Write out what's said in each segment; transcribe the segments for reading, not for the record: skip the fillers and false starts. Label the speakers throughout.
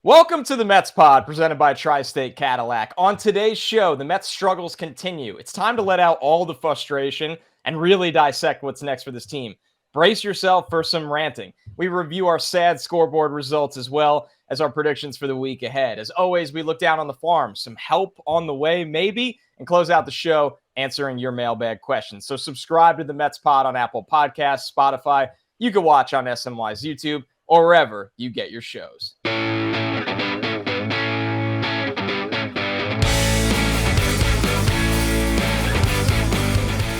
Speaker 1: Welcome to the Mets Pod, presented by Tri-State Cadillac. On today's show, the Mets' struggles continue. It's time to let out all the frustration and really dissect what's next for this team. Brace yourself for some ranting. We review our sad scoreboard results as well as our predictions for the week ahead. As always, we look down on the farm. Some help on the way, maybe, and close out the show answering your mailbag questions. So subscribe to the Mets Pod on Apple Podcasts, Spotify. You can watch on SNY's YouTube or wherever you get your shows.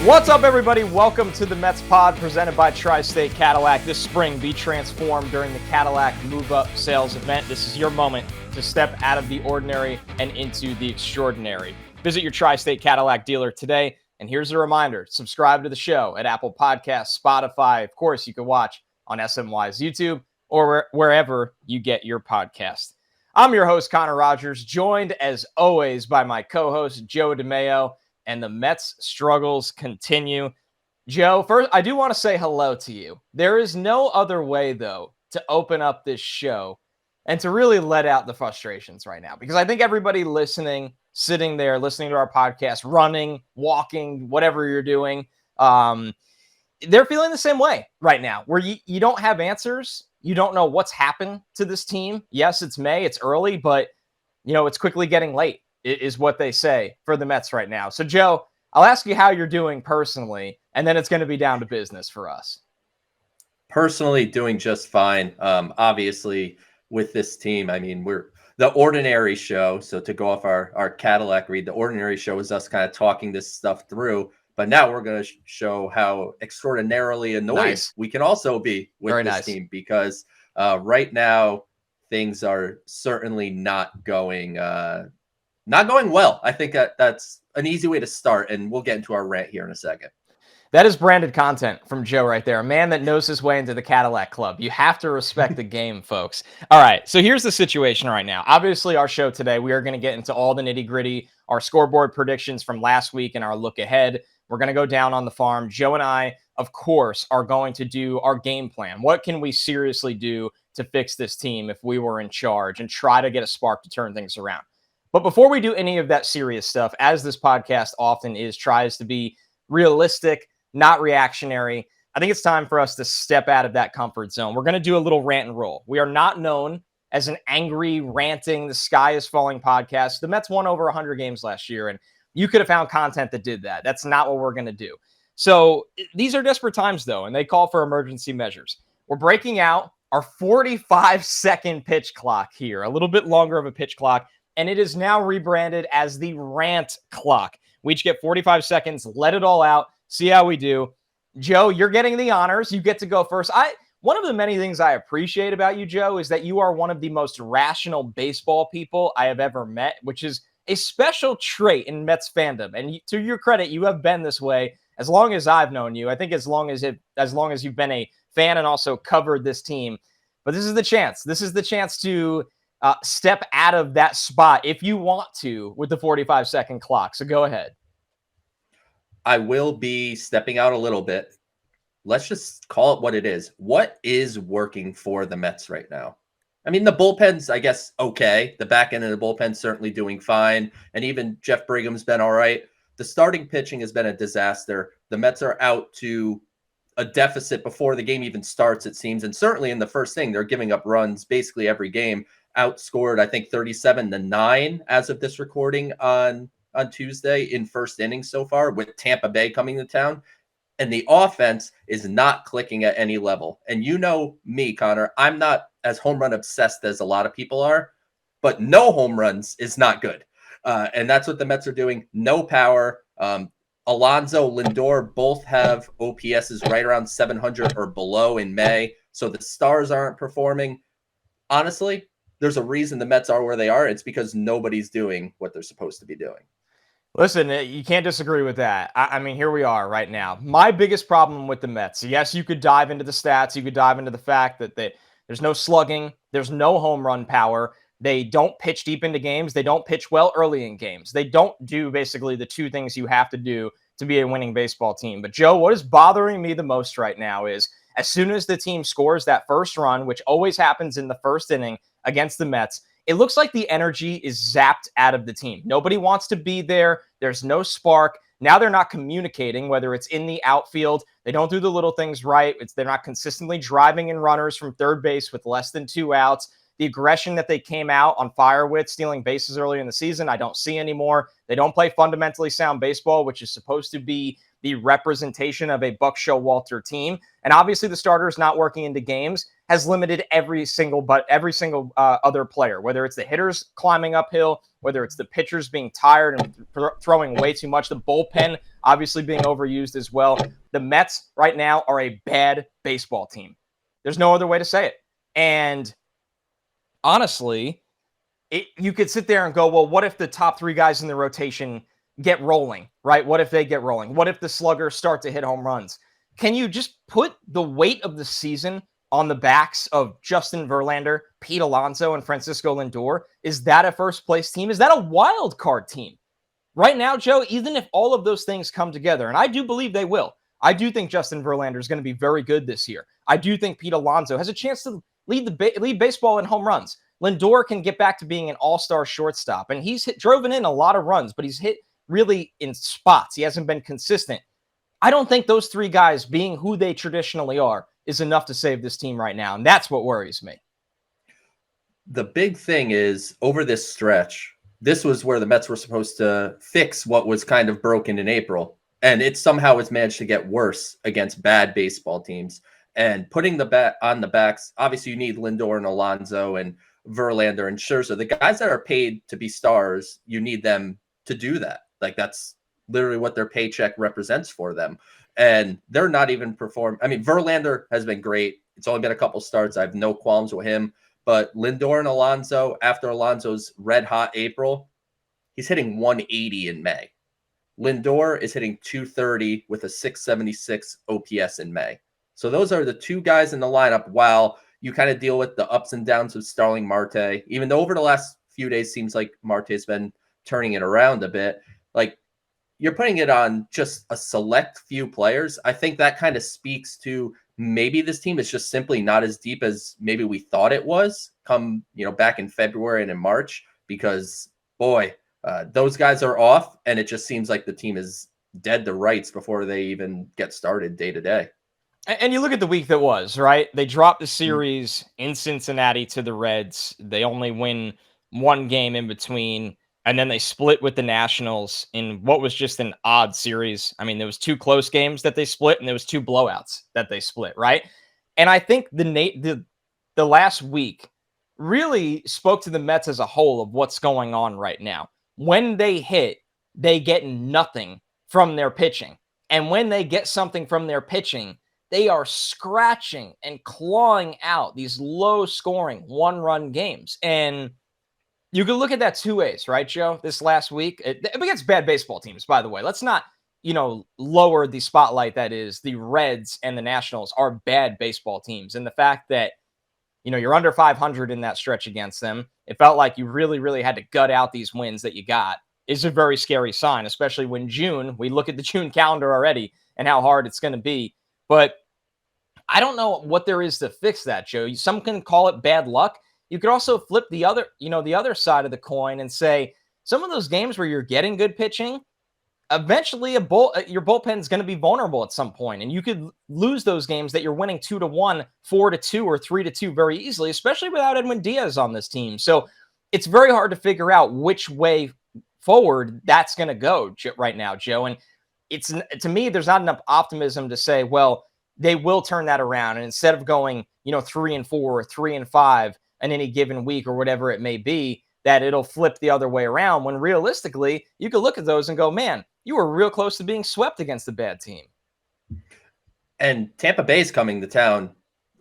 Speaker 1: What's up, everybody? Welcome to the Mets Pod, presented by Tri-State Cadillac. This spring, be transformed during the Cadillac Move Up sales event. This is your moment to step out of the ordinary and into the extraordinary. Visit your Tri-State Cadillac dealer today. And here's a reminder, subscribe to the show at Apple Podcasts, Spotify. Of course, you can watch on SNY's YouTube or wherever you get your podcast. I'm your host, Connor Rogers, joined as always by my co-host, Joe DeMayo. And the Mets' struggles continue. Joe, first, I do want to say hello to you. There is no other way, though, to open up this show and to really let out the frustrations right now. Because I think everybody listening, sitting there, listening to our podcast, running, walking, whatever you're doing, they're feeling the same way right now, where you don't have answers. You don't know what's happened to this team. Yes, it's May, it's early, but, it's quickly getting late. Is what they say for the Mets right now. So, Joe, I'll ask you how you're doing personally, and then it's going to be down to business for us.
Speaker 2: Personally, doing just fine. Obviously, with this team, I mean, we're the ordinary show. So to go off our Cadillac read, the ordinary show is us kind of talking this stuff through. But now we're going to show how extraordinarily annoyed we can also be with this team, because right now things are certainly not going well. I think that's an easy way to start, and we'll get into our rant here in a second.
Speaker 1: That is branded content from Joe right there, a man that knows his way into the Cadillac Club. You have to respect the game, folks. All right, so here's the situation right now. Obviously, our show today, we are going to get into all the nitty-gritty, our scoreboard predictions from last week and our look ahead. We're going to go down on the farm. Joe and I, of course, are going to do our game plan. What can we seriously do to fix this team if we were in charge and try to get a spark to turn things around? But before we do any of that serious stuff, as this podcast often is, tries to be realistic, not reactionary, I think it's time for us to step out of that comfort zone. We're going to do a little rant and roll. We are not known as an angry, ranting, the sky is falling podcast. The Mets won over 100 games last year, and you could have found content that did that. That's not what we're going to do. So these are desperate times, though, and they call for emergency measures. We're breaking out our 45-second pitch clock here, a little bit longer of a pitch clock, and it is now rebranded as the Rant Clock. We each get 45 seconds, let it all out, see how we do. Joe, you're getting the honors. You get to go first. One of the many things I appreciate about you, Joe, is that you are one of the most rational baseball people I have ever met, which is a special trait in Mets fandom. And to your credit, you have been this way as long as I've known you. I think as long as you've been a fan and also covered this team. But this is the chance. This is the chance to step out of that spot if you want to with the 45-second clock. So go ahead.
Speaker 2: I will be stepping out a little bit. Let's just call it what it is. What is working for the Mets right now? I mean, the bullpen's, I guess, okay. The back end of the bullpen's certainly doing fine. And even Jeff Brigham's been all right. The starting pitching has been a disaster. The Mets are out to a deficit before the game even starts, it seems. And certainly in the first inning, they're giving up runs basically every game. Outscored, I think, 37-9 as of this recording on Tuesday in first inning so far, with Tampa Bay coming to town. And the offense is not clicking at any level. And you know me, Connor, I'm not as home run obsessed as a lot of people are, but no home runs is not good. And that's what the Mets are doing. No power. Alonso, Lindor both have OPSs right around 700 or below in May. So the stars aren't performing. Honestly, there's a reason the Mets are where they are. It's because nobody's doing what they're supposed to be doing.
Speaker 1: Listen, you can't disagree with that. I mean, here we are right now. My biggest problem with the Mets, yes, you could dive into the stats. You could dive into the fact that there's no slugging. There's no home run power. They don't pitch deep into games. They don't pitch well early in games. They don't do basically the two things you have to do to be a winning baseball team. But, Joe, what is bothering me the most right now is as soon as the team scores that first run, which always happens in the first inning against the Mets, it looks like the energy is zapped out of the team. Nobody wants to be there. There's no spark. Now they're not communicating, whether it's in the outfield. They don't do the little things right. They're not consistently driving in runners from third base with less than 2 outs. The aggression that they came out on fire with, stealing bases early in the season, I don't see anymore. They don't play fundamentally sound baseball, which is supposed to be the representation of a Buck Showalter team. And obviously the starters not working into games has limited every single other player, whether it's the hitters climbing uphill, whether it's the pitchers being tired and throwing way too much, the bullpen obviously being overused as well. The Mets right now are a bad baseball team. There's no other way to say it. And honestly, you could sit there and go, well, what if the top 3 guys in the rotation get rolling, right? What if they get rolling? What if the sluggers start to hit home runs? Can you just put the weight of the season on the backs of Justin Verlander, Pete Alonso, and Francisco Lindor? Is that a first-place team? Is that a wild card team? Right now, Joe, even if all of those things come together, and I do believe they will, I do think Justin Verlander is going to be very good this year. I do think Pete Alonso has a chance to lead baseball in home runs. Lindor can get back to being an all-star shortstop, and he's driven in a lot of runs, but he's hit really in spots. He hasn't been consistent. I don't think those 3 guys being who they traditionally are is enough to save this team right now, and that's what worries me.
Speaker 2: The big thing is, over this stretch, this was where the Mets were supposed to fix what was kind of broken in April, and it somehow has managed to get worse against bad baseball teams. And putting the bat on the backs, obviously you need Lindor and Alonso and Verlander and Scherzer. The guys that are paid to be stars, you need them to do that. Like, that's literally what their paycheck represents for them. And they're not even performing. I mean, Verlander has been great. It's only been a couple starts. I have no qualms with him. But Lindor and Alonso, after Alonso's red-hot April, he's hitting 180 in May. Lindor is hitting 230 with a 676 OPS in May. So those are the 2 guys in the lineup while you kind of deal with the ups and downs of Starling Marte, even though over the last few days seems like Marte's been turning it around a bit. Like, you're putting it on just a select few players. I think that kind of speaks to maybe this team is just simply not as deep as maybe we thought it was come, back in February and in March, because boy, those guys are off, and it just seems like the team is dead to rights before they even get started day to day.
Speaker 1: And you look at the week that was, right? They dropped the series in Cincinnati to the Reds. They only win 1 game in between, and then they split with the Nationals in what was just an odd series. I mean, there was 2 close games that they split, and there was 2 blowouts that they split, right? And I think the last week really spoke to the Mets as a whole of what's going on right now. When they hit, they get nothing from their pitching. And when they get something from their pitching, they are scratching and clawing out these low-scoring 1-run games. And you can look at that 2 ways, right, Joe? This last week, against bad baseball teams, by the way. Let's not, lower the spotlight that is the Reds and the Nationals are bad baseball teams. And the fact that, you're under 500 in that stretch against them, it felt like you really, really had to gut out these wins that you got, is a very scary sign, especially when we look at the June calendar already and how hard it's going to be. But I don't know what there is to fix that, Joe. Some can call it bad luck. You could also flip the other side of the coin and say some of those games where you're getting good pitching, eventually your bullpen is going to be vulnerable at some point, and you could lose those games that you're winning 2-1, 4-2, or 3-2 very easily, especially without Edwin Diaz on this team. So it's very hard to figure out which way forward that's going to go right now, Joe. And to me, there's not enough optimism to say, well, they will turn that around. And instead of going, 3-4 or 3-5 in any given week or whatever it may be, that it'll flip the other way around, when realistically, you could look at those and go, man, you were real close to being swept against a bad team.
Speaker 2: And Tampa Bay is coming to town,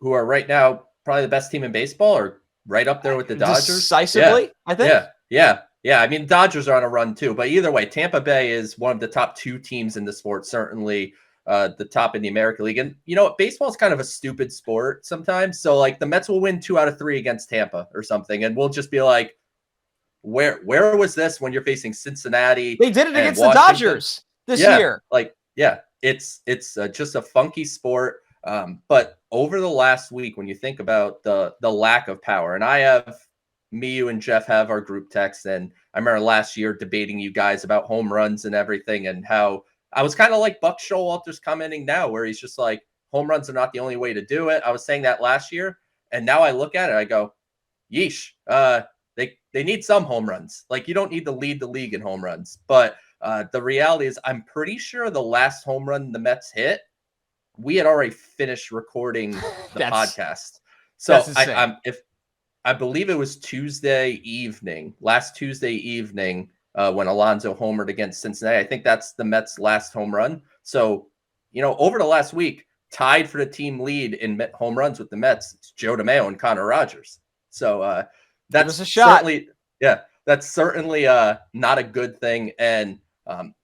Speaker 2: who are right now probably the best team in baseball, or right up there with the Dodgers.
Speaker 1: Decisively, I think.
Speaker 2: Yeah. I mean, Dodgers are on a run too, but either way, Tampa Bay is one of the top 2 teams in the sport, certainly the top in the American League. And baseball is kind of a stupid sport sometimes. So like the Mets will win 2 out of 3 against Tampa or something, and we'll just be like, where was this when you're facing Cincinnati?
Speaker 1: They did it against
Speaker 2: Washington?
Speaker 1: The Dodgers this year.
Speaker 2: It's just a funky sport. But over the last week, when you think about the lack of power, and I have me, you, and Jeff have our group text, and I remember last year debating you guys about home runs and everything, and how I was kind of like Buck Showalter's commenting now, where he's just like, home runs are not the only way to do it. I was saying that last year, and now I look at it, I go, yeesh, they need some home runs. Like, you don't need to lead the league in home runs, but the reality is, I'm pretty sure the last home run the Mets hit, we had already finished recording the podcast. So I believe it was last Tuesday evening, when Alonso homered against Cincinnati. I think that's the Mets' last home run. So, over the last week, tied for the team lead in home runs with the Mets, it's Joe DeMayo and Connor Rogers. So that's
Speaker 1: a shot.
Speaker 2: That's certainly not a good thing. And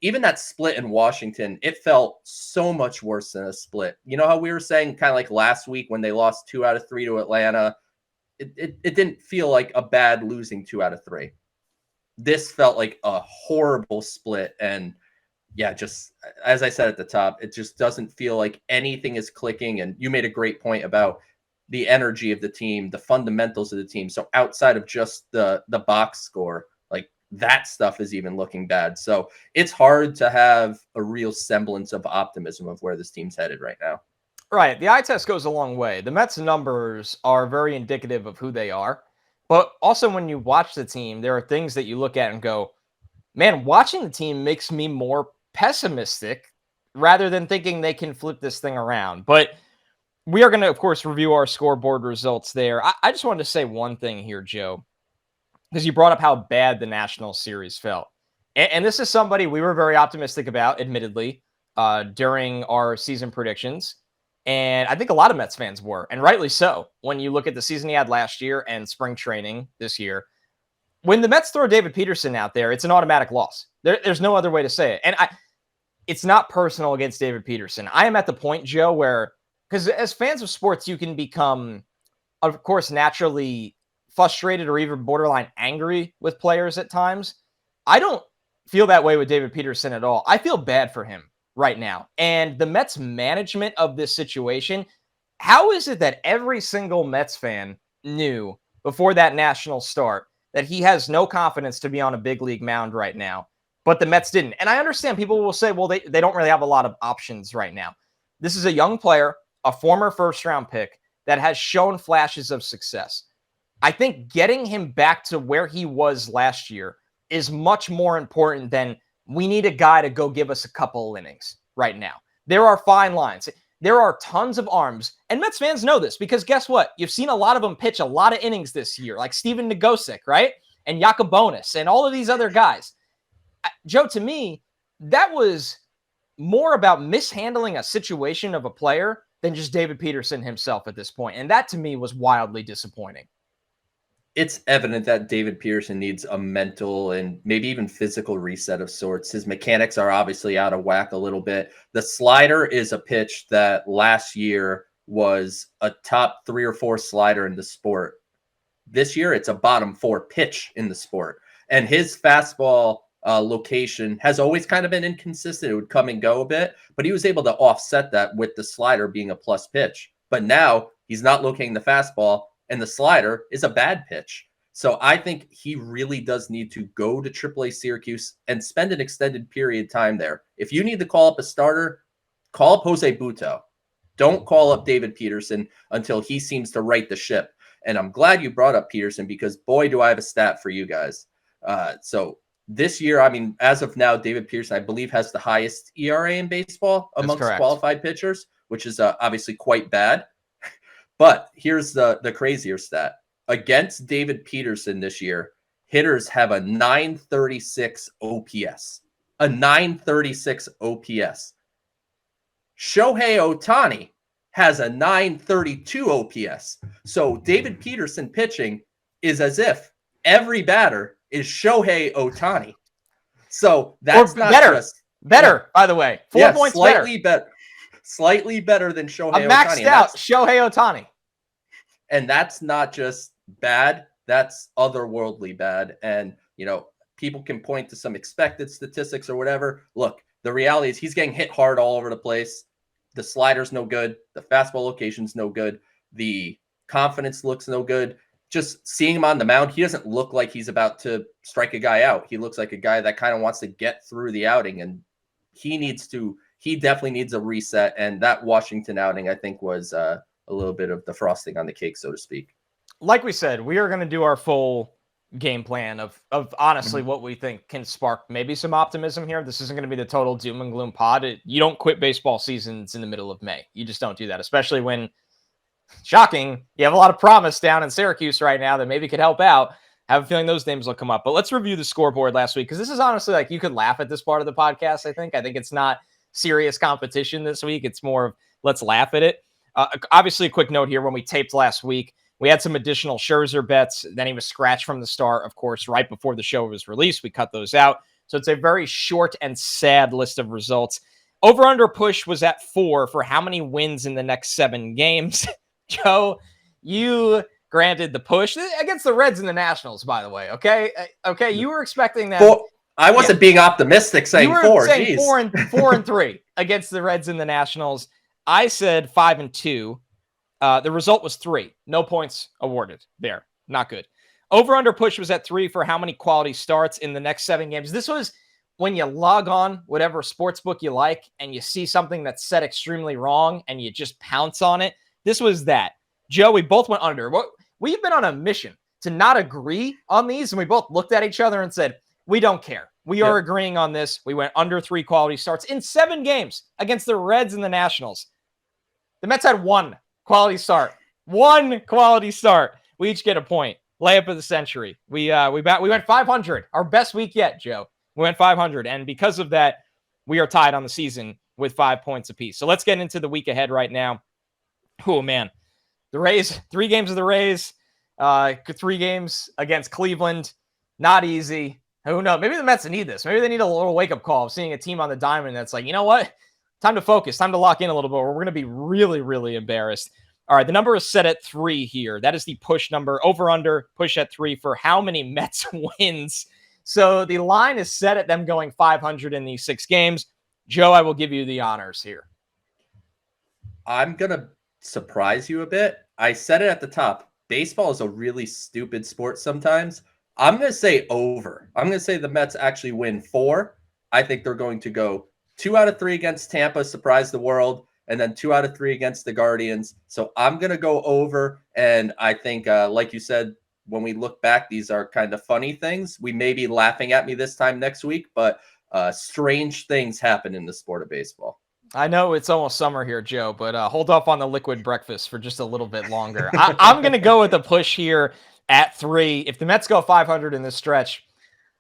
Speaker 2: even that split in Washington, it felt so much worse than a split. You know how we were saying kind of like last week when they lost 2 out of 3 to Atlanta, it didn't feel like a bad losing 2 out of 3. This felt like a horrible split. And yeah, just as I said at the top, it just doesn't feel like anything is clicking. And you made a great point about the energy of the team, the fundamentals of the team. So outside of just the box score, like that stuff is even looking bad. So it's hard to have a real semblance of optimism of where this team's headed right now.
Speaker 1: Right. The eye test goes a long way. The Mets numbers are very indicative of who they are. But also when you watch the team, there are things that you look at and go, man, watching the team makes me more pessimistic rather than thinking they can flip this thing around. But we are going to, of course, review our scoreboard results there. I just wanted to say one thing here, Joe, because you brought up how bad the National Series felt. And this is somebody we were very optimistic about, admittedly, during our season predictions. And I think a lot of Mets fans were, and rightly so, when you look at the season he had last year and spring training this year. When the Mets throw David Peterson out there, it's an automatic loss. There's no other way to say it. And it's not personal against David Peterson. I am at the point, Joe, where, because as fans of sports, you can become, of course, naturally frustrated or even borderline angry with players at times. I don't feel that way with David Peterson at all. I feel bad for him right now. And the Mets management of this situation, how is it that every single Mets fan knew before that national start that he has no confidence to be on a big league mound right now, but the Mets didn't? And I understand people will say, well, they don't really have a lot of options right now. This is a young player, a former first-round pick that has shown flashes of success. I think getting him back to where he was last year is much more important than we need a guy to go give us a couple innings right now. There are fine lines. There are tons of arms, and Mets fans know this because guess what? You've seen a lot of them pitch a lot of innings this year, like Steven Nagosic, right? And Yacobonis and all of these other guys. Joe, to me, that was more about mishandling a situation of a player than just David Peterson himself at this point. And that to me was wildly disappointing.
Speaker 2: It's evident that David Peterson needs a mental and maybe even physical reset of sorts. His mechanics are obviously out of whack a little bit. The slider is a pitch that last year was a top 3 or 4 slider in the sport. This year, it's a bottom 4 pitch in the sport. And his fastball location has always kind of been inconsistent. It would come and go a bit, but he was able to offset that with the slider being a plus pitch. But now he's not locating the fastball, and the slider is a bad pitch. So I think he really does need to go to AAA Syracuse and spend an extended period of time there. If you need to call up a starter, call up Jose Butto. Don't call up David Peterson until he seems to right the ship. And I'm glad you brought up Peterson because, boy, do I have a stat for you guys. So this year, I mean, as of now, David Peterson, I believe, has the highest ERA in baseball amongst qualified pitchers, which is obviously quite bad. But here's the crazier stat. Against David Peterson this year, hitters have a 936 OPS. A 936 OPS. Shohei Ohtani has a 932 OPS. So David Peterson pitching is as if every batter is Shohei Ohtani. So that's not
Speaker 1: better.
Speaker 2: Just
Speaker 1: better, by the way. 4 points
Speaker 2: slightly better. Slightly better than Shohei Ohtani.
Speaker 1: A maxed out Shohei Ohtani.
Speaker 2: And that's not just bad, that's otherworldly bad. And, you know, people can point to some expected statistics or whatever. Look, the reality is he's getting hit hard all over the place. The slider's no good. The fastball location's no good. The confidence looks no good. just seeing him on the mound, he doesn't look like he's about to strike a guy out. He looks like a guy that kind of wants to get through the outing, and he definitely needs a reset. And that Washington outing, I think, was a little bit of the frosting on the cake, so to speak.
Speaker 1: Like we said, we are going to do our full game plan of honestly what we think can spark maybe some optimism here. This isn't going to be the total doom and gloom pod. You don't quit baseball seasons in the middle of May. You just don't do that, especially when, shocking, you have a lot of promise down in Syracuse right now that maybe could help out. I have a feeling those names will come up. But let's review the scoreboard last week, because this is honestly like you could laugh at this part of the podcast, I think. I think it's not serious competition this week. It's more of let's laugh at it. Obviously, a quick note here. When we taped last week, we had some additional Scherzer bets. Then he was scratched from the start, of course, right before the show was released. We cut those out. So it's a very short and sad list of results. Over-under push was at 4 for how many wins in the next 7 games. Joe, you granted the push against the Reds and the Nationals, by the way. Okay. You were expecting that.
Speaker 2: I wasn't being optimistic saying
Speaker 1: you were
Speaker 2: 4.
Speaker 1: Saying 4-3 against the Reds and the Nationals. I said 5-2. The result was 3. No points awarded there. Not good. Over-under push was at 3 for how many quality starts in the next 7 games. This was when you log on whatever sports book you like and you see something that's set extremely wrong and you just pounce on it. This was that. Joe, we both went under. We've been on a mission to not agree on these, and we both looked at each other and said, we don't care. We are agreeing on this. We went under 3 quality starts in 7 games against the Reds and the Nationals. The Mets had 1 quality start. 1 quality start. We each get a point. Layup of the century. We went 500. Our best week yet, Joe. We went 500. And because of that, we are tied on the season with 5 points apiece. So let's get into the week ahead right now. Oh, man. The Rays, 3 games of the Rays, 3 games against Cleveland. Not easy. Who knows? Maybe the Mets need this. Maybe they need a little wake-up call of seeing a team on the diamond that's like, you know what? Time to focus. Time to lock in a little bit. We're going to be really, really embarrassed. All right, the number is set at 3 here. That is the push number. Over-under, push at 3 for how many Mets wins. So the line is set at them going 500 in these 6 games. Joe, I will give you the honors here.
Speaker 2: I'm going to surprise you a bit. I said it at the top. Baseball is a really stupid sport sometimes. I'm going to say over. I'm going to say the Mets actually win 4. I think they're going to go 2 out of 3 against Tampa, surprise the world, and then 2 out of 3 against the Guardians. So I'm going to go over, and I think, like you said, when we look back, these are kind of funny things. We may be laughing at me this time next week, but strange things happen in the sport of baseball.
Speaker 1: I know it's almost summer here, Joe, but hold off on the liquid breakfast for just a little bit longer. I'm going to go with a push here at 3. If the Mets go 500 in this stretch,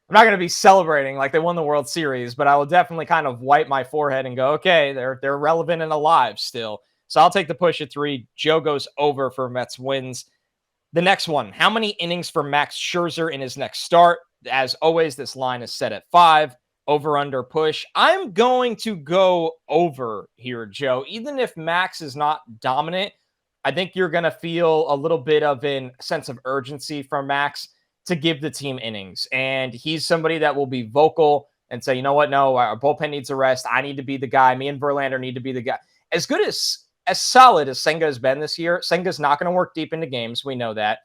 Speaker 1: I'm not going to be celebrating like they won the World Series, but I will definitely kind of wipe my forehead and go, okay, they're relevant and alive still. So I'll take the push at 3. Joe goes over for Mets wins. The next one, how many innings for Max Scherzer in his next start? As always, this line is set at 5. Over, under, push. I'm going to go over here, Joe. Even if Max is not dominant, I think you're going to feel a little bit of a sense of urgency from Max to give the team innings. And he's somebody that will be vocal and say, you know what? No, our bullpen needs a rest. I need to be the guy. Me and Verlander need to be the guy. As good as solid as Senga has been this year, Senga's not going to work deep into games. We know that.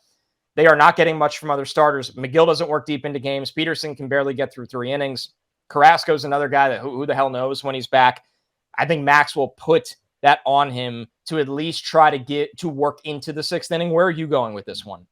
Speaker 1: They are not getting much from other starters. McGill doesn't work deep into games. Peterson can barely get through 3 innings. Carrasco's another guy that who the hell knows when he's back. I think Max will put that on him to at least try to get to work into the 6th inning. Where are you going with this one?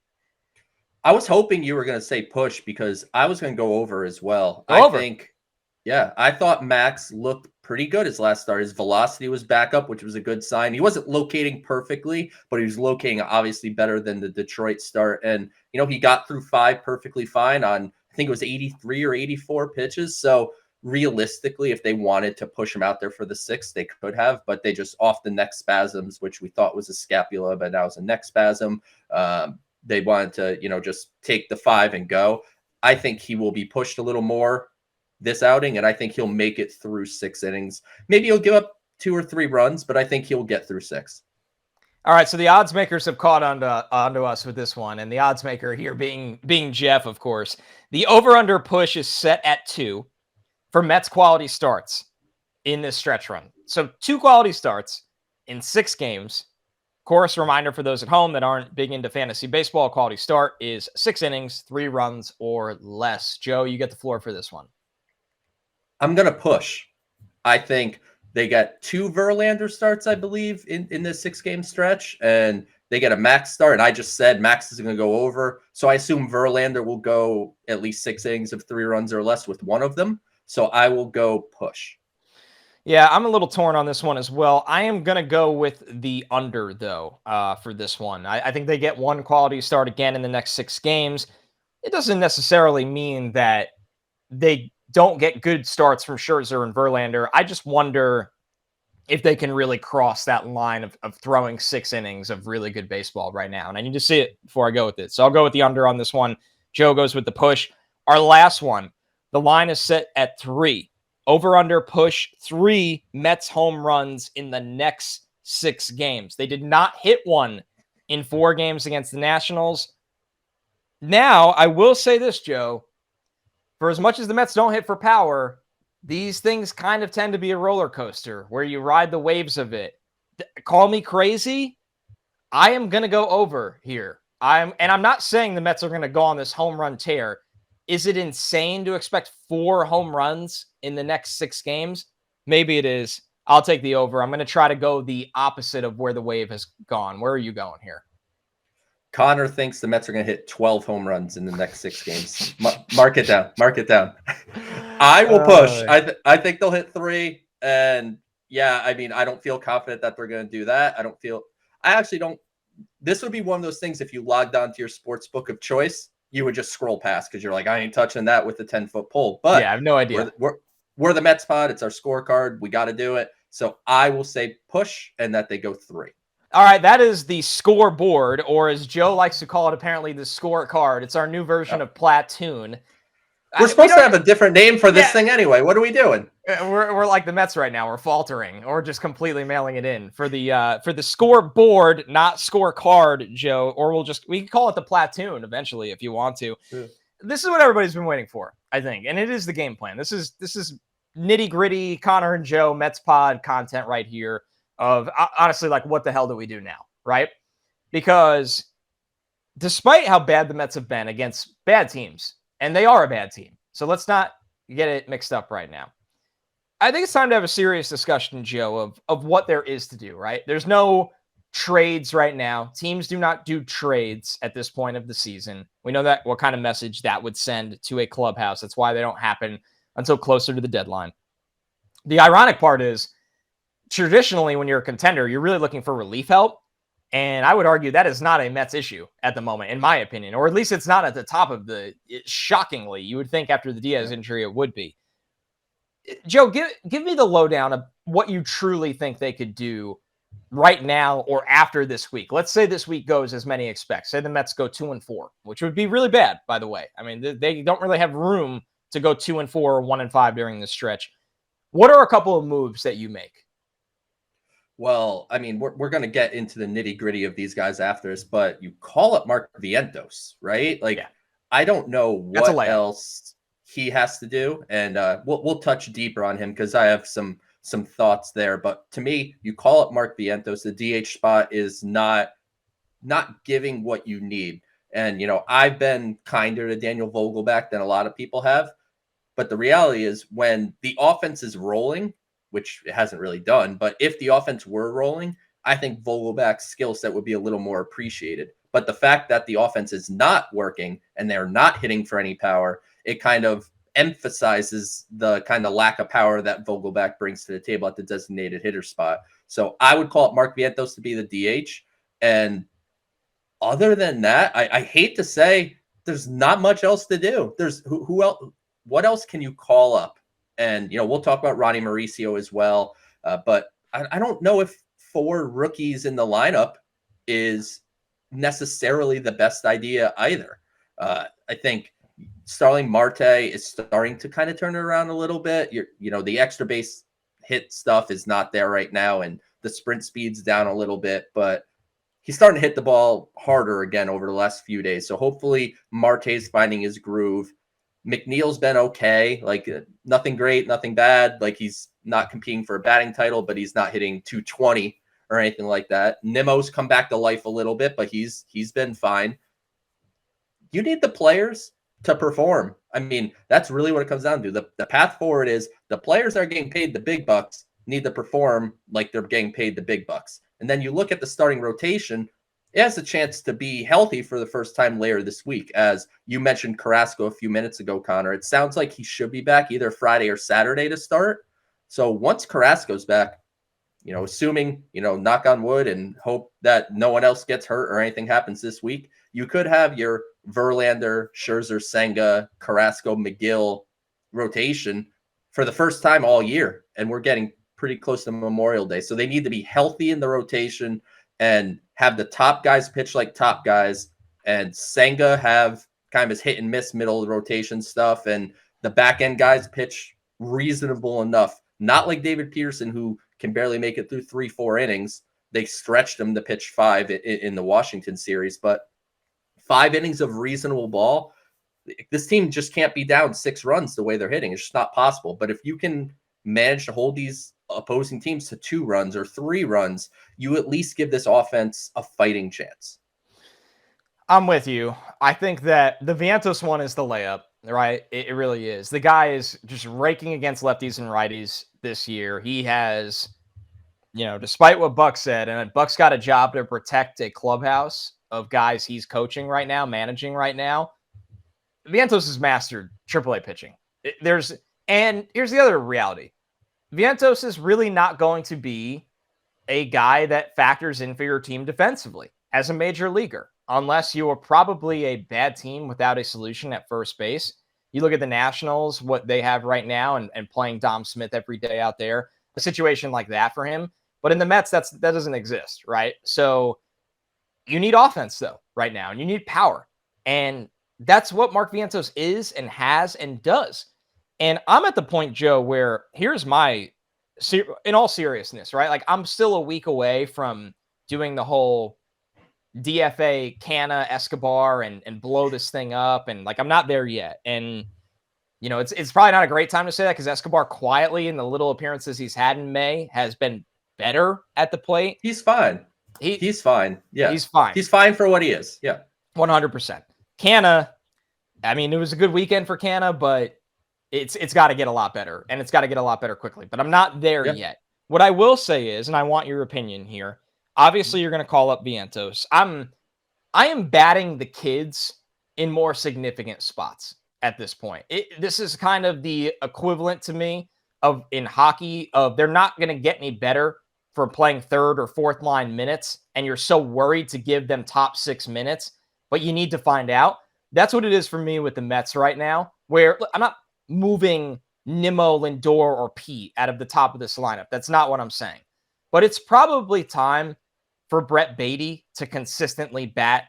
Speaker 2: I was hoping you were going to say push because I was going to go over as well. I thought Max looked pretty good his last start. His velocity was back up, which was a good sign. He wasn't locating perfectly, but he was locating obviously better than the Detroit start. And, you know, he got through 5 perfectly fine on, I think it was 83 or 84 pitches. So realistically, if they wanted to push him out there for the 6th, they could have, but they just off the neck spasms, which we thought was a scapula, but now it's a neck spasm. They wanted to, you know, just take the 5 and go. I think he will be pushed a little more this outing, and I think he'll make it through 6 innings. Maybe he'll give up 2 or 3 runs, but I think he'll get through 6.
Speaker 1: All right, so the odds makers have caught onto us with this one, and the odds maker here being Jeff, of course. The over-under push is set at 2 for Mets quality starts in this stretch run. So 2 quality starts in 6 games. course, reminder for those at home that aren't big into fantasy baseball, quality start is 6 innings, 3 runs or less. Joe, you get the floor for this one.
Speaker 2: I'm going to push. I think they get 2 Verlander starts, I believe, in this 6-game stretch, and they get a Max start. And I just said Max is going to go over. So I assume Verlander will go at least 6 innings of 3 runs or less with one of them. So I will go push.
Speaker 1: Yeah, I'm a little torn on this one as well. I am going to go with the under, though, for this one. I think they get 1 quality start again in the next 6 games. It doesn't necessarily mean that they don't get good starts from Scherzer and Verlander. I just wonder if they can really cross that line of throwing 6 innings of really good baseball right now. And I need to see it before I go with it. So I'll go with the under on this one. Joe goes with the push. Our last one, the line is set at 3. Over under push 3 Mets home runs in the next 6 games. They did not hit one in 4 games against the Nationals. Now, I will say this, Joe. For as much as the Mets don't hit for power, these things kind of tend to be a roller coaster where you ride the waves of it. Call me crazy. I am going to go over here. I'm not saying the Mets are going to go on this home run tear. Is it insane to expect 4 home runs in the next 6 games? Maybe it is. I'll take the over. I'm going to try to go the opposite of where the wave has gone. Where are you going here?
Speaker 2: Connor thinks the Mets are going to hit 12 home runs in the next 6 games. Mark it down. Mark it down. I will push. I think they'll hit 3. And yeah, I mean, I don't feel confident that they're going to do that. I actually don't. This would be one of those things if you logged on to your sports book of choice, you would just scroll past because you're like, I ain't touching that with the 10-foot pole. But
Speaker 1: yeah, I have no idea.
Speaker 2: We're the Mets pod. It's our scorecard. We got to do it. So I will say push and that they go 3.
Speaker 1: All right, that is the scoreboard, or as Joe likes to call it, apparently the scorecard. It's our new version of Platoon.
Speaker 2: We're supposed to have a different name for this thing anyway. What are we doing?
Speaker 1: We're like the Mets right now. We're faltering, or just completely mailing it in for the scoreboard, not scorecard, Joe. Or we can call it the Platoon eventually if you want to. Yeah. This is what everybody's been waiting for, I think, and it is the game plan. This is nitty gritty Connor and Joe Mets pod content right here. Of honestly, like, what the hell do we do now, right? Because despite how bad the Mets have been against bad teams, and they are a bad team, so let's not get it mixed up right now. I think it's time to have a serious discussion, Joe, of what there is to do, right? There's no trades right now. Teams do not do trades at this point of the season. We know that what kind of message that would send to a clubhouse. That's why they don't happen until closer to the deadline. The ironic part is, traditionally, when you're a contender, you're really looking for relief help. And I would argue that is not a Mets issue at the moment, in my opinion, or at least it's not at the top of shockingly, you would think after the Diaz injury, it would be. Joe, give me the lowdown of what you truly think they could do right now or after this week. Let's say this week goes as many expect. Say the Mets go 2-4, which would be really bad, by the way. I mean, they don't really have room to go 2-4 or 1-5 during this stretch. What are a couple of moves that you make?
Speaker 2: Well, I mean, we're going to get into the nitty gritty of these guys after this, but you call up Mark Vientos, right? Like, yeah. I don't know what else he has to do, and we'll touch deeper on him because I have some thoughts there. But to me, you call up Mark Vientos, the DH spot is not giving what you need. And I've been kinder to Daniel Vogelbach than a lot of people have, but the reality is when the offense is rolling, which it hasn't really done, but if the offense were rolling, I think Vogelbach's skill set would be a little more appreciated. But the fact that the offense is not working and they're not hitting for any power, it kind of emphasizes the kind of lack of power that Vogelbach brings to the table at the designated hitter spot. So I would call it Mark Vientos to be the DH. And other than that, I hate to say there's not much else to do. There's who else? What else can you call up? And, we'll talk about Ronny Mauricio as well. But I don't know if 4 rookies in the lineup is necessarily the best idea either. I think Starling Marte is starting to kind of turn it around a little bit. The extra base hit stuff is not there right now, and the sprint speed's down a little bit, but he's starting to hit the ball harder again over the last few days. So hopefully Marte's finding his groove. McNeil's been okay, like nothing great, nothing bad. Like he's not competing for a batting title, but he's not hitting 220 or anything like that. Nimmo's come back to life a little bit, but he's been fine. You need the players to perform. I mean, that's really what it comes down to. The path forward is the players that are getting paid the big bucks need to perform like they're getting paid the big bucks. And then you look at the starting rotation, it has a chance to be healthy for the first time later this week. As you mentioned Carrasco a few minutes ago, Connor, it sounds like he should be back either Friday or Saturday to start. So once Carrasco's back, assuming, knock on wood and hope that no one else gets hurt or anything happens this week, you could have your Verlander, Scherzer, Senga, Carrasco, McGill rotation for the first time all year. And we're getting pretty close to Memorial Day. So they need to be healthy in the rotation and have the top guys pitch like top guys, and Senga have kind of his hit and miss middle of the rotation stuff, and the back end guys pitch reasonable enough. Not like David Peterson, who can barely make it through 3-4 innings. They stretched him to pitch 5 in the Washington series, but 5 innings of reasonable ball. This team just can't be down 6 runs the way they're hitting. It's just not possible. But if you can manage to hold these opposing teams to 2 runs or 3 runs, you at least give this offense a fighting chance.
Speaker 1: I'm with you. I think that the Vientos one is the layup, right? It really is. The guy is just raking against lefties and righties this year. He has, despite what Buck said, and Buck's got a job to protect a clubhouse of guys he's coaching right now, managing right now. Vientos has mastered AAA pitching. And here's the other reality. Vientos is really not going to be a guy that factors in for your team defensively as a major leaguer, unless you are probably a bad team without a solution at first base. You look at the Nationals, what they have right now, and playing Dom Smith every day out there, a situation like that for him. But in the Mets, that doesn't exist, right? So you need offense, though, right now, and you need power. And that's what Mark Vientos is and has and does. And I'm at the point, Joe, where here's my, in all seriousness, right? Like, I'm still a week away from doing the whole DFA Canna Escobar and blow this thing up. And like, I'm not there yet. And, it's probably not a great time to say that because Escobar quietly in the little appearances he's had in May has been better at the plate.
Speaker 2: He's fine. He's fine. Yeah.
Speaker 1: He's fine.
Speaker 2: He's fine for what he is. Yeah.
Speaker 1: 100%. Canna, I mean, it was a good weekend for Canna, but it's got to get a lot better, and it's got to get a lot better quickly. But I'm not there yet. What I will say is, and I want your opinion here, obviously you're going to call up Vientos. I am batting the kids in more significant spots at this point. This is kind of the equivalent to me of in hockey of they're not going to get any better for playing third or fourth line minutes, and you're so worried to give them top 6 minutes, but you need to find out. That's what it is for me with the Mets right now, where I'm not moving Nimmo, Lindor, or Pete out of the top of this lineup. That's not what I'm saying. But it's probably time for Brett Beatty to consistently bat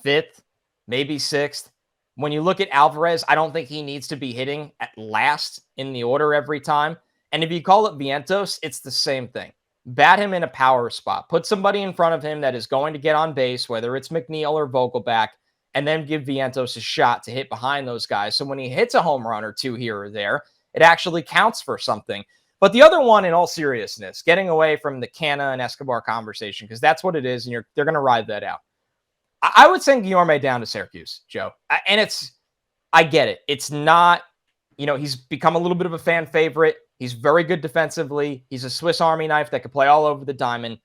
Speaker 1: 5th, maybe 6th. When you look at Alvarez, I don't think he needs to be hitting at last in the order every time. And if you call it Vientos, it's the same thing. Bat him in a power spot. Put somebody in front of him that is going to get on base, whether it's McNeil or Vogelback, and then give Vientos a shot to hit behind those guys. So when he hits a home run or 2 here or there, it actually counts for something. But the other one, in all seriousness, getting away from the Canna and Escobar conversation, because that's what it is, and they're going to ride that out. I would send Guillorme down to Syracuse, Joe. And I get it. It's not, he's become a little bit of a fan favorite. He's very good defensively. He's a Swiss Army knife that could play all over the diamond.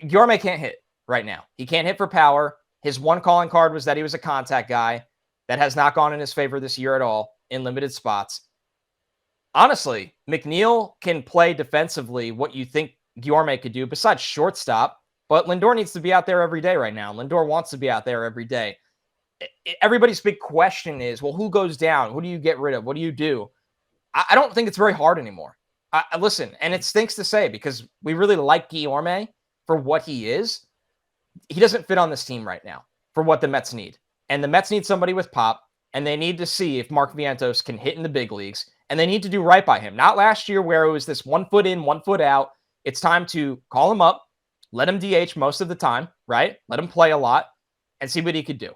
Speaker 1: Guillorme can't hit right now. He can't hit for power. His one calling card was that he was a contact guy. That has not gone in his favor this year at all in limited spots. Honestly, McNeil can play defensively what you think Guillorme could do besides shortstop, but Lindor needs to be out there every day right now. Lindor wants to be out there every day. Everybody's big question is, well, who goes down? Who do you get rid of? What do you do? I don't think it's very hard anymore. Listen, and it stinks to say because we really like Guillorme for what he is. He doesn't fit on this team right now for what the Mets need. And the Mets need somebody with pop, and they need to see if Mark Vientos can hit in the big leagues, and they need to do right by him. Not last year where it was this 1 foot in, 1 foot out. It's time to call him up, let him DH most of the time, right? Let him play a lot and see what he could do.